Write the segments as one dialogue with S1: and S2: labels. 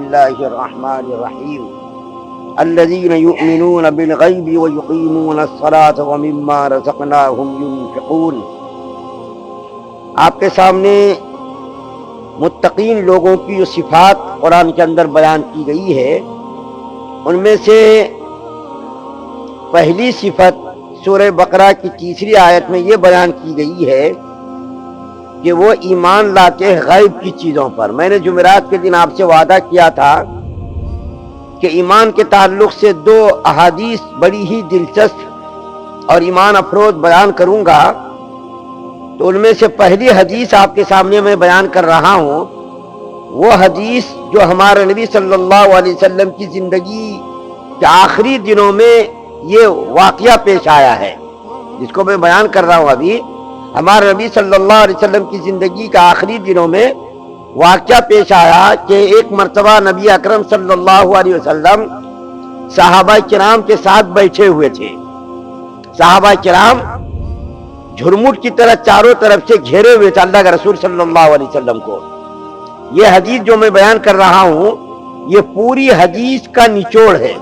S1: الله الرحمن الرحيم الذين يؤمنون بالغيب ويقيمون الصلاة ومما رزقناهم ينفقون۔ آپ کے سامنے متقین لوگوں کی جو صفات قرآن کے اندر بیان کی گئی ہے، ان میں سے پہلی صفت سورہ بقرہ کی 3 آیت میں یہ بیان کی گئی ہے کہ وہ ایمان لاتے غیب کی چیزوں پر۔ میں نے جمعرات کے دن آپ سے وعدہ کیا تھا کہ ایمان کے تعلق سے 2 احادیث بڑی ہی دلچسپ اور ایمان افروز بیان کروں گا، تو ان میں سے پہلی حدیث آپ کے سامنے میں بیان کر رہا ہوں۔ وہ حدیث جو ہمارے نبی صلی اللہ علیہ وسلم کی زندگی کے آخری دنوں میں یہ واقعہ پیش آیا ہے، جس کو میں بیان کر رہا ہوں ابھی۔ ہمارے نبی صلی اللہ علیہ وسلم کی زندگی کے آخری دنوں میں واقعہ پیش آیا کہ ایک مرتبہ نبی اکرم صلی اللہ علیہ وسلم صحابہ کرام کے ساتھ بیٹھے ہوئے تھے۔ صحابہ کرام جھرمٹ کی طرح چاروں طرف سے گھیرے ہوئے تھے اللہ کے رسول صلی اللہ علیہ وسلم کو۔ یہ حدیث جو میں بیان کر رہا ہوں یہ پوری حدیث کا نچوڑ ہے۔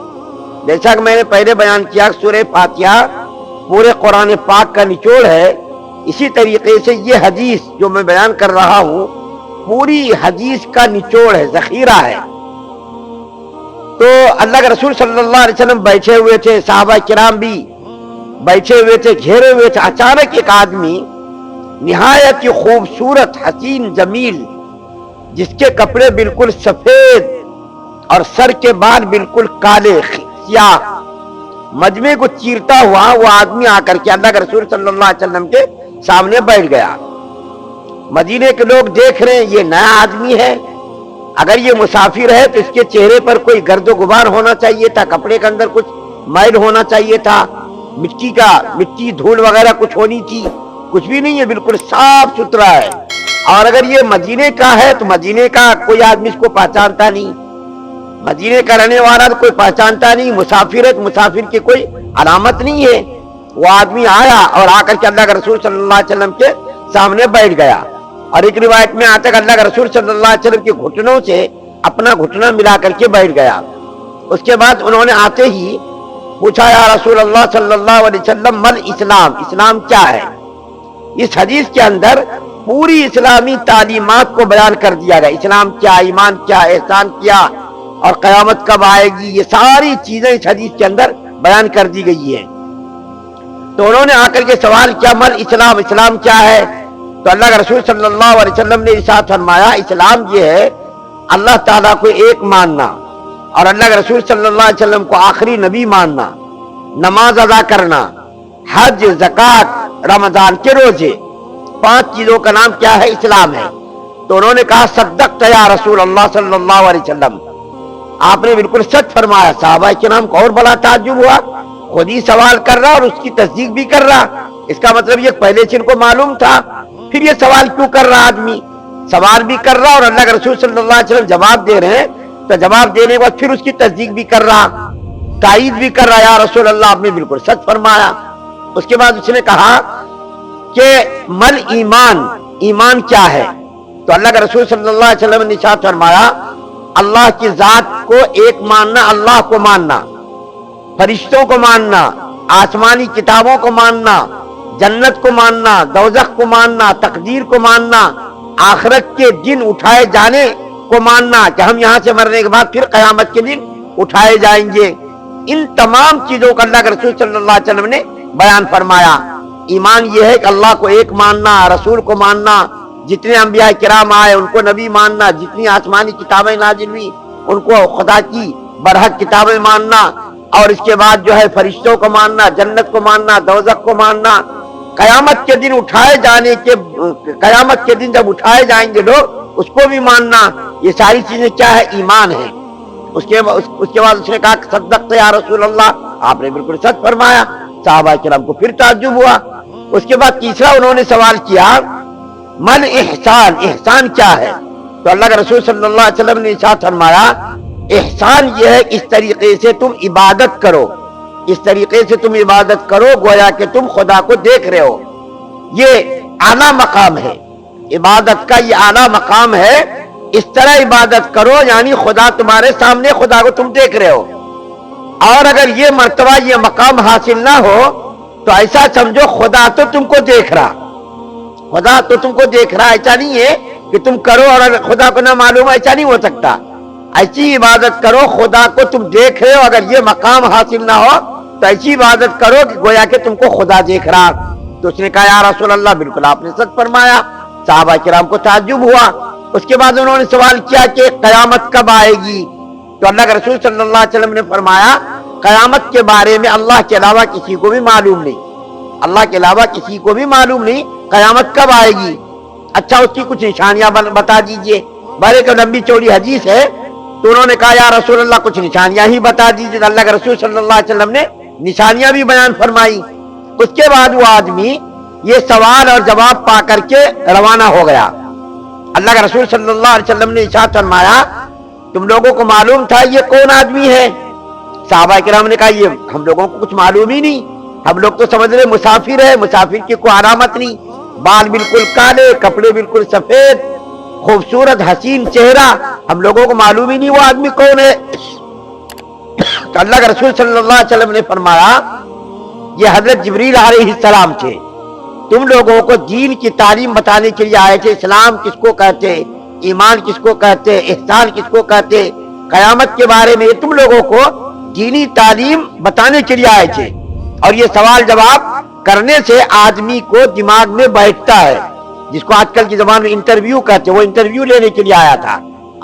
S1: جیسا کہ میں نے پہلے بیان کیا سورہ فاتحہ پورے قرآن پاک کا نچوڑ ہے، اسی طریقے سے یہ حدیث جو میں بیان کر رہا ہوں پوری حدیث کا نچوڑ ہے، ذخیرہ ہے۔ تو اللہ کے رسول صلی اللہ علیہ وسلم بیٹھے ہوئے تھے، صحابہ کرام بھی بیٹھے ہوئے تھے، گھیرے ہوئے تھے۔ اچانک ایک آدمی نہایت ہی خوبصورت حسین جمیل، جس کے کپڑے بالکل سفید اور سر کے بال بالکل کالے سیاہ، مجمع کو چیرتا ہوا وہ آدمی آ کر کے اللہ کے رسول صلی اللہ علیہ وسلم کے سامنے بیٹھ گیا۔ مدینے کے لوگ دیکھ رہے ہیں یہ نیا آدمی ہے، اگر یہ مسافر ہے تو اس کے چہرے پر کوئی گرد و غبار ہونا چاہیے تھا، کپڑے کے اندر کچھ میل ہونا چاہیے تھا، مٹی دھول وغیرہ کچھ ہونی تھی، کچھ بھی نہیں ہے، بالکل صاف ستھرا ہے۔ اور اگر یہ مدینے کا ہے تو مدینے کا کوئی آدمی اس کو پہچانتا نہیں، مدینے کا رہنے والا تو کوئی پہچانتا نہیں، مسافر ہے تو مسافر کی کوئی علامت نہیں ہے۔ وہ آدمی آیا اور آ کر کے اللہ کے رسول صلی اللہ علیہ وسلم کے سامنے بیٹھ گیا، اور ایک روایت میں آتا ہے کہ اللہ کے رسول صلی اللہ علیہ وسلم کے گھٹنوں سے اپنا گھٹنا ملا کر کے بیٹھ گیا۔ اس کے بعد انہوں نے آتے ہی پوچھا یا رسول اللہ صلی اللہ علیہ وسلم مل اسلام، اسلام کیا ہے؟ اس حدیث کے اندر پوری اسلامی تعلیمات کو بیان کر دیا گیا، اسلام کیا، ایمان کیا، احسان کیا اور قیامت کب آئے گی، یہ ساری چیزیں اس حدیث کے اندر بیان کر دی گئی ہیں۔ تو انہوں نے آ کر کے سوال کیا مل اسلام، اسلام کیا ہے؟ تو اللہ کے رسول صلی اللہ علیہ وسلم نے ارشاد فرمایا اسلام یہ ہے اللہ تعالیٰ کو ایک ماننا، اور اللہ کے رسول صلی اللہ علیہ وسلم کو آخری نبی ماننا، نماز ادا کرنا، حج، زکوٰۃ، رمضان کے روزے، 5 چیزوں کا نام کیا ہے؟ اسلام ہے۔ تو انہوں نے کہا صدقت یا رسول اللہ صلی اللہ علیہ وسلم، آپ نے بالکل سچ فرمایا۔ صحابہ کے نام کو اور بڑا تعجب ہوا، خود ہی سوال کر رہا اور اس کی تصدیق بھی کر رہا، اس کا مطلب یہ پہلے سے ان کو معلوم تھا، پھر یہ سوال کیوں کر رہا آدمی؟ سوال بھی کر رہا اور اللہ کے رسول صلی اللہ علیہ وسلم جواب دے رہے ہیں، تو جواب دینے کے بعد پھر اس کی تصدیق بھی کر رہا، تائید بھی کر رہا، یا رسول اللہ آپ نے بالکل سچ فرمایا۔ اس کے بعد اس نے کہا کہ مل ایمان، ایمان کیا ہے؟ تو اللہ کے رسول صلی اللہ علیہ وسلم نے ارشاد فرمایا اللہ کی ذات کو ایک ماننا، اللہ کو ماننا، فرشتوں کو ماننا، آسمانی کتابوں کو ماننا، جنت کو ماننا، دوزخ کو ماننا، تقدیر کو ماننا، آخرت کے دن اٹھائے جانے کو ماننا کہ ہم یہاں سے مرنے کے بعد پھر قیامت کے دن اٹھائے جائیں گے۔ ان تمام چیزوں کا اللہ کے رسول صلی اللہ علیہ وسلم نے بیان فرمایا۔ ایمان یہ ہے کہ اللہ کو ایک ماننا، رسول کو ماننا، جتنے انبیاء کرام آئے ان کو نبی ماننا، جتنی آسمانی کتابیں نازل ہوئی ان کو خدا کی برحق کتابیں ماننا، اور اس کے بعد جو ہے فرشتوں کو ماننا، جنت کو ماننا، دوزخ کو ماننا، قیامت کے دن قیامت کے دن جب اٹھائے جائیں گے لوگ اس کو بھی ماننا۔ یہ ساری چیزیں کیا ہے؟ ایمان ہے۔ اس کے بعد اس نے کہا صدقت یا رسول اللہ، آپ نے بالکل سچ فرمایا۔ صحابہ کرام کو پھر تعجب ہوا۔ اس کے بعد تیسرا انہوں نے سوال کیا من احسان، احسان کیا ہے؟ تو اللہ کے رسول صلی اللہ علیہ وسلم نے ارشاد فرمایا احسان یہ ہے اس طریقے سے تم عبادت کرو، اس طریقے سے تم عبادت کرو گویا کہ تم خدا کو دیکھ رہے ہو۔ یہ اعلیٰ مقام ہے، عبادت کا یہ اعلیٰ مقام ہے اس طرح عبادت کرو یعنی خدا تمہارے سامنے، خدا کو تم دیکھ رہے ہو. اور اگر یہ مرتبہ یہ مقام حاصل نہ ہو تو ایسا سمجھو خدا تو تم کو دیکھ رہا، خدا تو تم کو دیکھ رہا. ایسا نہیں ہے کہ تم کرو اور خدا کو نہ معلوم، ایسا نہیں ہو سکتا. ایسی عبادت کرو خدا کو تم دیکھ رہے ہو. اگر یہ مقام حاصل نہ ہو تو ایسی عبادت کرو کہ گویا کہ تم کو خدا دیکھ رہا. تو اس نے کہا یا رسول اللہ بالکل آپ نے سچ فرمایا. صحابہ کرام کو تعجب ہوا. اس کے بعد انہوں نے سوال کیا کہ قیامت کب آئے گی؟ تو اللہ کے رسول صلی اللہ علیہ وسلم نے فرمایا قیامت کے بارے میں اللہ کے علاوہ کسی کو بھی معلوم نہیں، اللہ کے علاوہ کسی کو بھی معلوم نہیں قیامت کب آئے گی. اچھا اس کی کچھ نشانیاں بتا دیجئے. بڑے کو لمبی چوڑی حدیث ہے. تو انہوں نے کہا یا رسول اللہ کچھ نشانیاں ہی بتا دیجئے. اللہ کے رسول صلی اللہ علیہ وسلم نے نشانیاں بھی بیان فرمائی. اس کے بعد وہ آدمی یہ سوال اور جواب پا کر کے روانہ ہو گیا. اللہ کے رسول صلی اللہ علیہ وسلم نے ارشاد فرمایا تم لوگوں کو معلوم تھا یہ کون آدمی ہے؟ صحابہ کرام نے کہا یہ ہم لوگوں کو کچھ معلوم ہی نہیں، ہم لوگ تو سمجھ رہے مسافر ہے، مسافر کی کوئی علامت نہیں، بال بالکل کالے، کپڑے بالکل سفید، خوبصورت حسین چہرہ، ہم لوگوں کو معلوم ہی نہیں وہ آدمی کون ہے. تو اللہ کے رسول صلی اللہ علیہ وسلم نے فرمایا یہ حضرت جبریل علیہ السلام تھے، تم لوگوں کو دین کی تعلیم بتانے کے لیے آئے تھے. اسلام کس کو کہتے، ایمان کس کو کہتے، احسان کس کو کہتے، قیامت کے بارے میں تم لوگوں کو دینی تعلیم بتانے کے لیے آئے تھے. اور یہ سوال جواب کرنے سے آدمی کو دماغ میں بیٹھتا ہے، جس کو آج کل کی زبان میں انٹرویو کہتے. وہ انٹرویو لینے کے لیے آیا تھا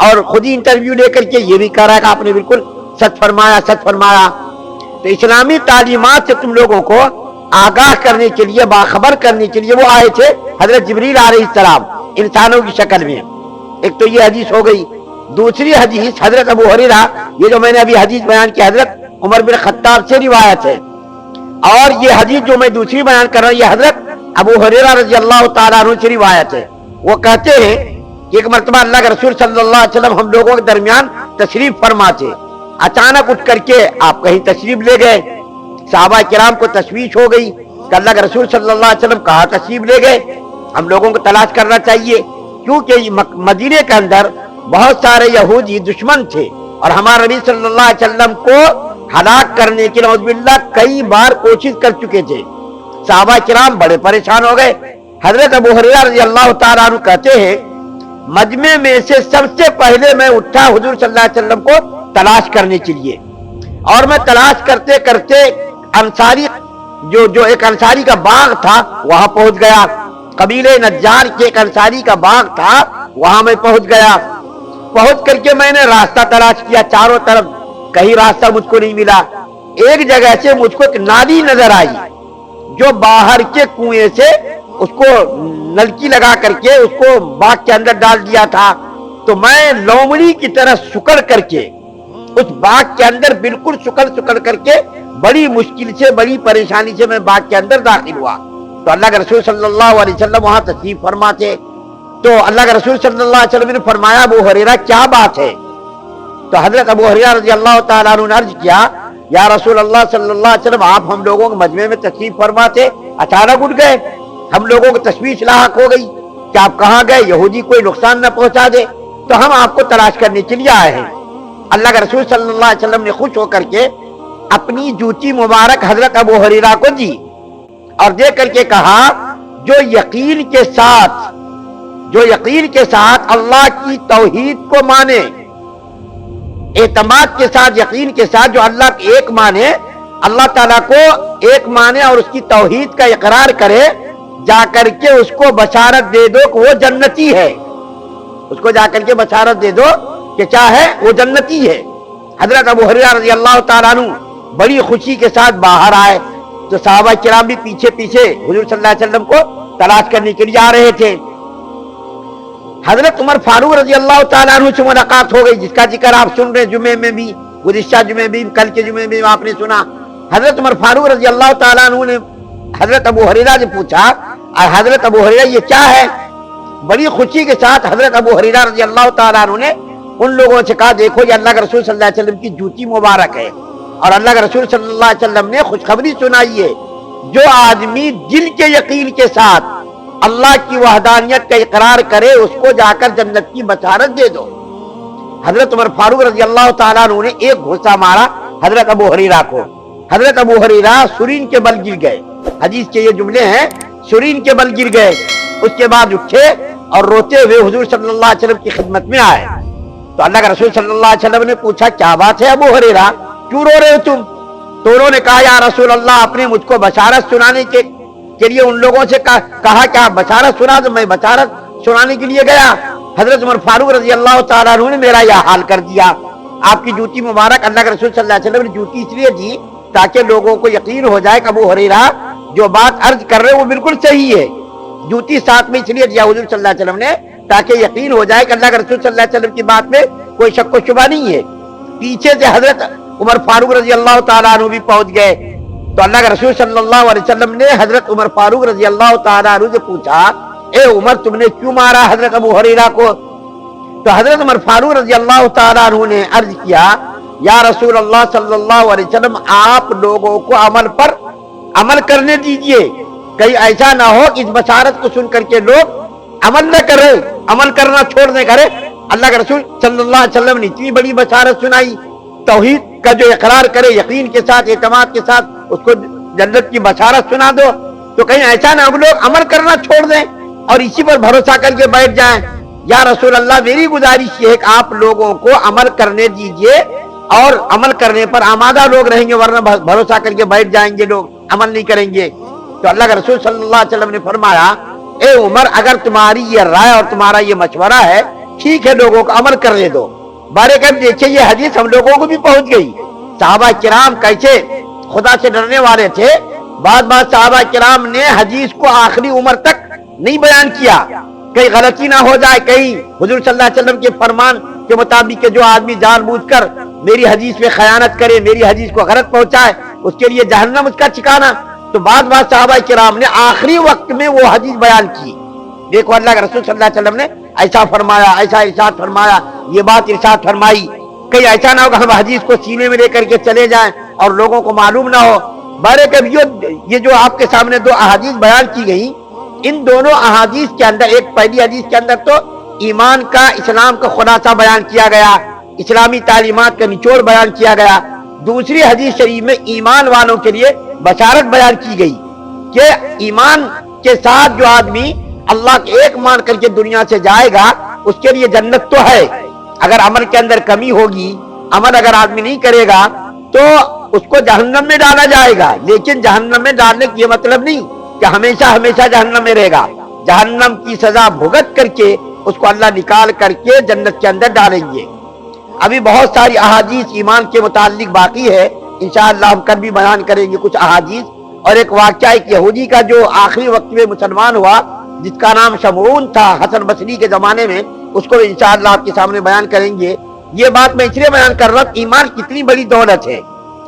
S1: اور خود ہی انٹرویو لے کر کے یہ بھی کہہ رہا ہے کہ آپ نے بالکل سچ فرمایا، سچ فرمایا. تو اسلامی تعلیمات سے تم لوگوں کو آگاہ کرنے کے لیے، باخبر کرنے کے لیے وہ آئے تھے حضرت جبریل علیہ السلام انسانوں کی شکل میں. ایک تو یہ حدیث ہو گئی. دوسری حدیث حضرت ابو ہریرہ، یہ جو میں نے ابھی حدیث بیان کی حضرت عمر بن خطاب سے روایت ہے. اور یہ حدیث جو میں دوسری بیان کر رہا ہوں یہ حضرت ابو ہریرہ رضی اللہ تعالیٰ عنہ سے روایت ہے. وہ کہتے ہیں کہ ایک مرتبہ اللہ کے رسول صلی اللہ علیہ وسلم ہم لوگوں کے درمیان تشریف فرما تھے. اچانک اٹھ کر کے آپ کہیں تشریف لے گئے. صحابہ کرام کو تشویش ہو گئی کہ اللہ کے رسول صلی اللہ علیہ وسلم کہاں تشریف لے گئے، ہم لوگوں کو تلاش کرنا چاہیے. کیونکہ مدینے کے اندر بہت سارے یہودی دشمن تھے اور ہمارے نبی صلی اللہ علیہ وسلم کو ہلاک کرنے کے نعوذ باللہ کئی بار کوشش کر چکے تھے. صحابہ کرام بڑے پریشان ہو گئے. حضرت ابو ہریرہ رضی اللہ تعالیٰ عنہ کہتے ہیں مجمع میں سے سب سے پہلے میں اٹھا حضور صلی اللہ علیہ وسلم کو تلاش کرنے کے لیے. اور میں تلاش کرتے کرتے انصاری جو ایک انصاری کا باغ تھا وہاں پہنچ گیا. قبیلے نجار کے ایک انصاری کا باغ تھا وہاں میں پہنچ گیا. پہنچ کر کے میں نے راستہ تلاش کیا چاروں طرف، کہیں راستہ مجھ کو نہیں ملا. ایک جگہ سے مجھ کو ایک نالی نظر آئی جو باہر کے کنویں سے اس کو نلکی لگا کر کے اس کو باغ کے اندر ڈال دیا تھا. تو میں لومڑی کی طرح سکڑ کر کے اس باغ کے اندر بالکل سکڑ کر کے بڑی مشکل سے، بڑی پریشانی سے میں باغ کے اندر داخل ہوا. تو اللہ کے رسول صلی اللہ علیہ وسلم وہاں تشریف فرما تھے. تو اللہ کے رسول صلی اللہ علیہ وسلم نے فرمایا ابو ہریرہ کیا بات ہے؟ تو حضرت ابو ہریرہ رضی اللہ تعالیٰ عنہ نے عرض کیا یا رسول اللہ صلی اللہ علیہ وسلم آپ ہم لوگوں کے مجمع میں تشریف فرما تھے، اچانک اٹھ گئے، ہم لوگوں کو تشویش لاحق ہو گئی کہ آپ کہاں گئے، یہودی کوئی نقصان نہ پہنچا دے. تو ہم آپ کو تلاش کرنے کے لیے آئے ہیں. اللہ کے رسول صلی اللہ علیہ وسلم نے خوش ہو کر کے اپنی جوتی مبارک حضرت ابو ہریرہ کو دی اور دے کر کے کہا جو یقین کے ساتھ اللہ کی توحید کو مانے، اعتماد کے ساتھ، یقین کے ساتھ جو اللہ کو ایک مانے، اللہ تعالیٰ کو ایک مانے اور اس کی توحید کا اقرار کرے، جا کر کے اس کو بشارت دے دو کہ وہ جنتی ہے. اس کو جا کر کے بشارت دے دو کہ کیا ہے، وہ جنتی ہے. حضرت ابو ہریرہ رضی اللہ تعالیٰ عنہ بڑی خوشی کے ساتھ باہر آئے. تو صحابہ کرام بھی پیچھے پیچھے حضور صلی اللہ علیہ وسلم کو تلاش کرنے کے لیے آ رہے تھے. حضرت عمر فاروق رضی اللہ تعالیٰ عنہ سے ملاقات ہو گئی جس کا ذکر آپ سن رہے جمعے میں بھی، گزشتہ جمعے بھی، کل کے جمعے میں آپ نے سنا. حضرت عمر فاروق رضی اللہ تعالیٰ عنہ نے حضرت ابو ہریرہ سے پوچھا حضرت ابو ہریرہ یہ کیا ہے؟ بڑی خوشی کے ساتھ حضرت ابو ہریرہ رضی اللہ تعالیٰ عنہ نے ان لوگوں سے کہا دیکھو یہ اللہ کے رسول صلی اللہ علیہ وسلم کی جوتی مبارک ہے اور اللہ کے رسول صلی اللہ علیہ وسلم نے خوشخبری سنائی ہے جو آدمی دل کے یقین کے ساتھ اللہ کی وحدانیت کا اقرار کرے اس کو جا کر جنت کی بشارت دے دو۔ حضرت عمر فاروق رضی اللہ تعالیٰ عنہ نے ایک گھوسا مارا حضرت ابو ہریرہ کو۔ حضرت ابو ہریرہ سرین کے بل گر گئے، حدیث کے یہ جملے ہیں، سرین کے بل گر گئے۔ اس کے بعد اٹھے اور روتے ہوئے حضور صلی اللہ علیہ وسلم کی خدمت میں آئے تو اللہ کا رسول صلی اللہ علیہ وسلم نے پوچھا کیا بات ہے ابو ہریرہ، کیوں رو رہے ہو تم؟ تو انہوں نے کہا یا رسول اللہ آپ نے مجھ کو بشارت سنانے کے لیے ان لوگوں سے کہا کہ آپ بشارت سنا دو، میں بشارت سنانے کے لیے گیا، حضرت عمر فاروق رضی اللہ تعالیٰ عنہ نے میرا یہ حال کر دیا۔ آپ کی جوتی مبارک اللہ کے رسول صلی اللہ علیہ وسلم نے جوتی اس لیے دی تاکہ لوگوں کو یقین ہو جائے کہ ابو ہریرہ جو بات عرض کر رہے وہ بالکل صحیح ہے۔ جوتی ساتھ میں اس لیے دیا حضور صلی اللہ علیہ وسلم نے تاکہ یقین ہو جائے کہ اللہ کے رسول صلی اللہ علیہ وسلم کی بات میں کوئی شک و شبہ نہیں ہے۔ پیچھے سے حضرت عمر فاروق رضی اللہ تعالیٰ عنہ بھی پہنچ گئے تو اللہ کے رسول صلی اللہ علیہ وسلم نے حضرت عمر فاروق رضی اللہ تعالیٰ عنہ سے پوچھا اے عمر تم نے کیوں مارا حضرت ابو ہریرہ کو؟ تو حضرت عمر فاروق رضی اللہ تعالیٰ عنہ نے عرض کیا یا رسول اللہ صلی اللہ علیہ وسلم آپ لوگوں کو عمل کرنے دیجئے، کہیں ایسا نہ ہو کہ اس بشارت کو سن کر کے لوگ عمل نہ کرے، عمل کرنا چھوڑ دے کرے۔ اللہ کے رسول صلی اللہ علیہ وسلم نے اتنی بڑی بشارت سنائی، توحید کا جو اقرار کرے یقین کے ساتھ اعتماد کے ساتھ اس کو جنت کی بشارت سنا دو، تو کہیں ایسا نہ ہم لوگ عمل کرنا چھوڑ دیں اور اسی پر بھروسہ کر کے بیٹھ جائیں۔ یا رسول اللہ میری گزارش یہ ہے کہ آپ لوگوں کو عمل کرنے دیجئے اور عمل کرنے پر آمادہ لوگ رہیں گے، ورنہ بھروسہ کر کے بیٹھ جائیں گے لوگ، عمل نہیں کریں گے۔ تو اللہ کے رسول صلی اللہ علیہ وسلم نے فرمایا اے عمر اگر تمہاری یہ رائے اور تمہارا یہ مشورہ ہے ٹھیک ہے، لوگوں کو عمل کرنے دو۔ بارے کر دیکھیں یہ حدیث ہم لوگوں کو بھی پہنچ گئی۔ صحابہ کرام کیسے خدا سے ڈرنے والے تھے، بعض صحابہ کرام نے حدیث کو آخری عمر تک نہیں بیان کیا، کہیں غلطی نہ ہو جائے، کہیں حضور صلی اللہ علیہ وسلم کے فرمان کے مطابق جو آدمی جان بوجھ کر میری حدیث میں خیانت کرے، میری حدیث کو غلط پہنچائے، اس کے لیے جہنم اس کا ٹھکانہ۔ تو بعض صحابہ کرام نے آخری وقت میں وہ حدیث بیان کی، دیکھو اللہ کے رسول صلی اللہ علیہ وسلم نے ایسا فرمایا، ایسا ارشاد فرمایا، یہ بات ارشاد فرمائی، کہیں ایسا نہ ہو کہ ہم حدیث کو سینے میں لے کر کے چلے جائیں اور لوگوں کو معلوم نہ ہو۔ بارے کبھی یہ جو آپ کے سامنے دو احادیث بیان کی گئی، ان دونوں احادیث کے اندر ایک پہلی حدیث کے اندر تو ایمان کا، اسلام کا خلاصہ بیان کیا گیا، اسلامی تعلیمات کا نچوڑ بیان کیا گیا۔ دوسری حدیث شریف میں ایمان والوں کے لیے بشارت بیان کی گئی کہ ایمان کے ساتھ جو آدمی اللہ کے ایک مان کر کے دنیا سے جائے گا اس کے لیے جنت تو ہے۔ اگر عمل کے اندر کمی ہوگی، عمل اگر آدمی نہیں کرے گا تو اس کو جہنم میں ڈالا جائے گا، لیکن جہنم میں ڈالنے کا یہ مطلب نہیں کہ ہمیشہ ہمیشہ جہنم میں رہے گا۔ جہنم کی سزا بھگت کر کے اس کو اللہ نکال کر کے جنت کے اندر ڈالیں گے۔ ابھی بہت ساری احادیث ایمان کے متعلق باقی ہے، انشاءاللہ ہم کل بھی بیان کریں گے کچھ احادیث۔ اور ایک واقعہ ایک یہودی کا جو آخری وقت میں مسلمان ہوا جس کا نام شمعون تھا حسن بصری کے زمانے میں، اس کو انشاءاللہ آپ کے سامنے بیان کریں گے۔ یہ بات میں اس لیے بیان کر رہا ہوں ایمان کتنی بڑی دولت ہے۔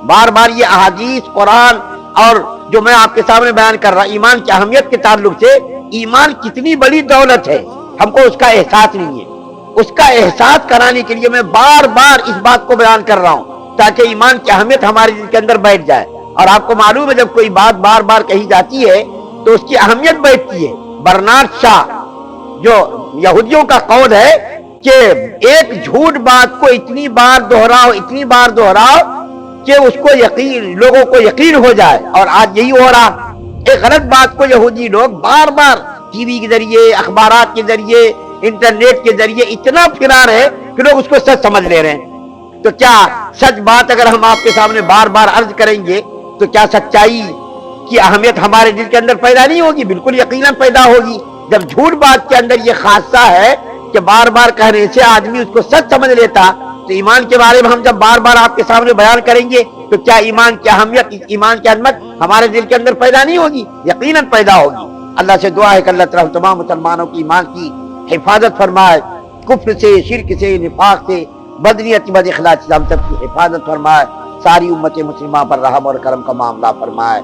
S1: بار بار یہ احادیث قرآن اور جو میں آپ کے سامنے بیان کر رہا ایمان کی اہمیت کے تعلق سے، ایمان کتنی بڑی دولت ہے، ہم کو اس کا احساس نہیں ہے۔ اس کا احساس کرانے کے لیے میں بار بار اس بات کو بیان کر رہا ہوں تاکہ ایمان کی اہمیت ہمارے دل کے اندر بیٹھ جائے۔ اور آپ کو معلوم ہے جب کوئی بات بار بار کہی جاتی ہے تو اس کی اہمیت بیٹھتی ہے۔ برنارڈ شاہ جو یہودیوں کا قول ہے کہ ایک جھوٹ بات کو اتنی بار دہراؤ کہ اس کو یقین، لوگوں کو یقین ہو جائے، اور آج یہی ہو رہا۔ ایک غلط بات کو یہودی لوگ بار بار ٹی وی کے ذریعے، اخبارات کے ذریعے، انٹرنیٹ کے ذریعے اتنا پھرا رہے کہ لوگ اس کو سچ سمجھ لے رہے ہیں۔ تو کیا سچ بات اگر ہم آپ کے سامنے بار بار عرض کریں گے تو کیا سچائی کی اہمیت ہمارے دل کے اندر پیدا نہیں ہوگی؟ بالکل یقیناً پیدا ہوگی۔ جب جھوٹ بات کے اندر یہ خاصہ ہے کہ بار بار کہنے سے آدمی اس کو سچ سمجھ لیتا، تو ایمان کے بارے میں ہم جب بار بار آپ کے سامنے بیان کریں گے تو کیا ایمان کی اہمیت، ایمان کی عظمت ہمارے دل کے اندر پیدا نہیں ہوگی؟ یقیناً پیدا ہوگی۔ اللہ سے دعا ہے کہ اللہ تعالیٰ تمام مسلمانوں کی ایمان کی حفاظت فرمائے، کفر سے، شرک سے، نفاق سے، بدنیتی بد اخلاق سے ہم سب کی حفاظت فرمائے، ساری امت مسلمہ پر رحم اور کرم کا معاملہ فرمائے۔